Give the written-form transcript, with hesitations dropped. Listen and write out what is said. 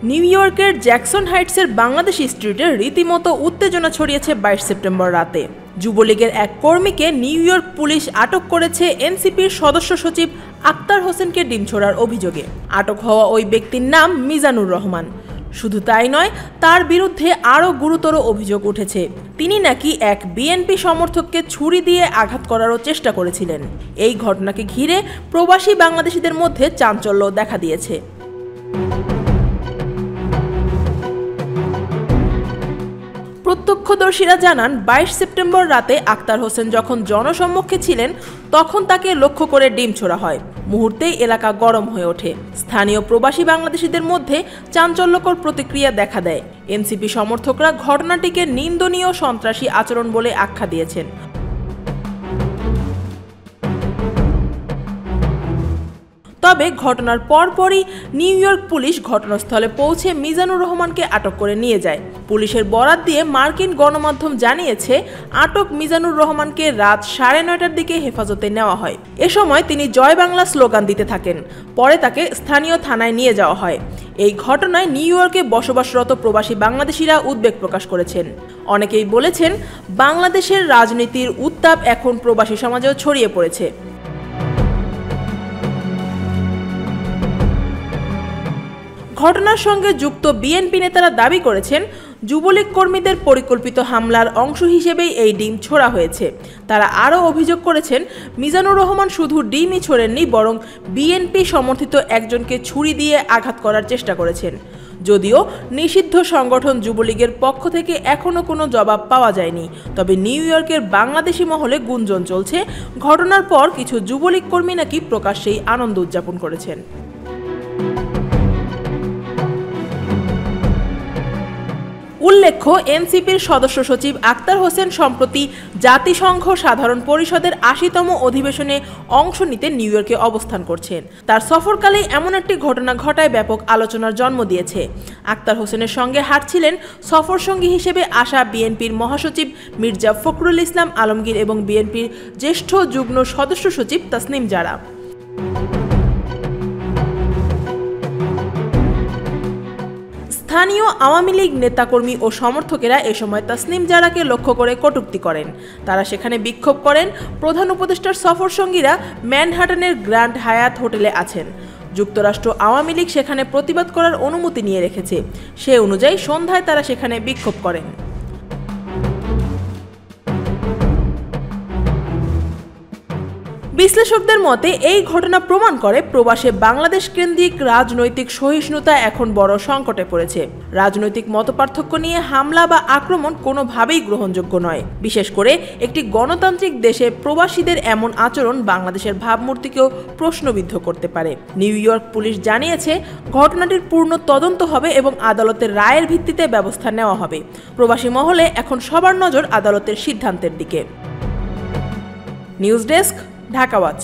New ইয়র্কের Jackson হাইটসের Bangladeshi স্ট্রিটে রীতিমতো উত্তেজনা ছড়িয়েছে 22 সেপ্টেম্বর রাতে। যুবলীগের এক কর্মীকে নিউ ইয়র্ক পুলিশ আটক করেছে এনসিপির সদস্য সচিব আক্তার হোসেনকে ডিম ছোড়ার অভিযোগে। আটক হওয়া ওই ব্যক্তির নাম মিজানুর রহমান। শুধু তাই নয়, তার বিরুদ্ধে আরও গুরুতর অভিযোগ উঠেছে। তিনি নাকি এক বিএনপি সমর্থককে ছুরি দিয়ে আঘাত করারও চেষ্টা করেছিলেন। এই ঘটনাকে ঘিরে প্রবাসী বাংলাদেশিদের মধ্যে চাঞ্চল্য দেখা দিয়েছে। প্রত্যক্ষদর্শীরা জানান, 22 সেপ্টেম্বর রাতে আক্তার হোসেন যখন জনসম্মুখে ছিলেন তখন তাকে লক্ষ্য করে ডিম ছোড়া হয়। মুহূর্তেই এলাকা গরম হয়ে ওঠে। স্থানীয় প্রবাসী বাংলাদেশিদের মধ্যে চাঞ্চল্যকর প্রতিক্রিয়া দেখা দেয়। এনসিপি সমর্থকরা ঘটনাটিকে নিন্দনীয় সন্ত্রাসী আচরণ বলে আখ্যা দিয়েছেন। তবে ঘটনার পরপরই নিউ ইয়র্ক পুলিশ ঘটনাস্থলে পৌঁছে মিজানুর রহমানকে আটক করে নিয়ে যায়। পুলিশের বরাত দিয়ে মার্কিন গণমাধ্যম জানিয়েছে, আটক মিজানুর রহমানকে রাত 9:30টার দিকে হেফাজতে নেওয়া হয়। এ সময় তিনি জয় বাংলা স্লোগান দিতে থাকেন। পরে তাকে স্থানীয় থানায় নিয়ে যাওয়া হয়। এই ঘটনায় নিউ ইয়র্কে বসবাসরত প্রবাসী বাংলাদেশিরা উদ্বেগ প্রকাশ করেছেন। অনেকেই বলেছেন, বাংলাদেশের রাজনীতির উত্তাপ এখন প্রবাসী সমাজেও ছড়িয়ে পড়েছে। ঘটনার সঙ্গে যুক্ত বিএনপি নেতারা দাবি করেছেন, যুবলীগ কর্মীদের পরিকল্পিত হামলার অংশ হিসেবেই এই ডিম ছোড়া হয়েছে। তারা আরও অভিযোগ করেছেন, মিজানুর রহমান শুধু ডিমই ছোড়েননি, বরং বিএনপি সমর্থিত একজনকে ছুরি দিয়ে আঘাত করার চেষ্টা করেছেন। যদিও নিষিদ্ধ সংগঠন যুবলীগের পক্ষ থেকে এখনও কোনো জবাব পাওয়া যায়নি। তবে নিউ ইয়র্কের বাংলাদেশি মহলে গুঞ্জন চলছে, ঘটনার পর কিছু যুবলীগ কর্মী নাকি প্রকাশ্যেই আনন্দ উদযাপন করেছেন। উল্লেখ্য, এনসিপির সদস্য সচিব আক্তার হোসেন সম্প্রতি জাতিসংঘ সাধারণ পরিষদের 80তম অধিবেশনে অংশ নিতে নিউ ইয়র্কে অবস্থান করছেন। তার সফরকালেই এমন একটি ঘটনা ঘটায় ব্যাপক আলোচনার জন্ম দিয়েছে। আক্তার হোসেনের সঙ্গে হাঁটছিলেন সফরসঙ্গী হিসেবে আসা বিএনপির মহাসচিব মির্জা ফখরুল ইসলাম আলমগীর এবং বিএনপির জ্যেষ্ঠ যুগ্ম সদস্য সচিব তাসনিম জারা। স্থানীয় আওয়ামী লীগ নেতাকর্মী ও সমর্থকেরা এ সময় তাসনিম জারাকে লক্ষ্য করে কটূক্তি করেন। তারা সেখানে বিক্ষোভ করেন। প্রধান উপদেষ্টার সফরসঙ্গীরা ম্যানহাটনের গ্র্যান্ড হায়াত হোটেলে আছেন। যুক্তরাষ্ট্র আওয়ামী লীগ সেখানে প্রতিবাদ করার অনুমতি নিয়ে রেখেছে। সে অনুযায়ী সন্ধ্যায় তারা সেখানে বিক্ষোভ করেন। বিশ্লেষকদের মতে এই ঘটনা প্রমাণ করে প্রবাসে বাংলাদেশ কেন্দ্রিক রাজনৈতিক সহিষ্ণুতা এখন বড় সংকটে পড়েছে। রাজনৈতিক মতপার্থক্য নিয়ে হামলা বা আক্রমণ কোনোভাবেই গ্রহণযোগ্য নয়। বিশেষ করে একটি গণতান্ত্রিক দেশে প্রবাসীদের এমন আচরণ বাংলাদেশের ভাবমূর্তিকেও প্রশ্নবিদ্ধ করতে পারে। নিউ ইয়র্ক পুলিশ জানিয়েছে, ঘটনাটির পূর্ণ তদন্ত হবে এবং আদালতের রায়ের ভিত্তিতে ব্যবস্থা নেওয়া হবে। প্রবাসী মহলে এখন সবার নজর আদালতের সিদ্ধান্তের দিকে। News desk, Dhaka watch.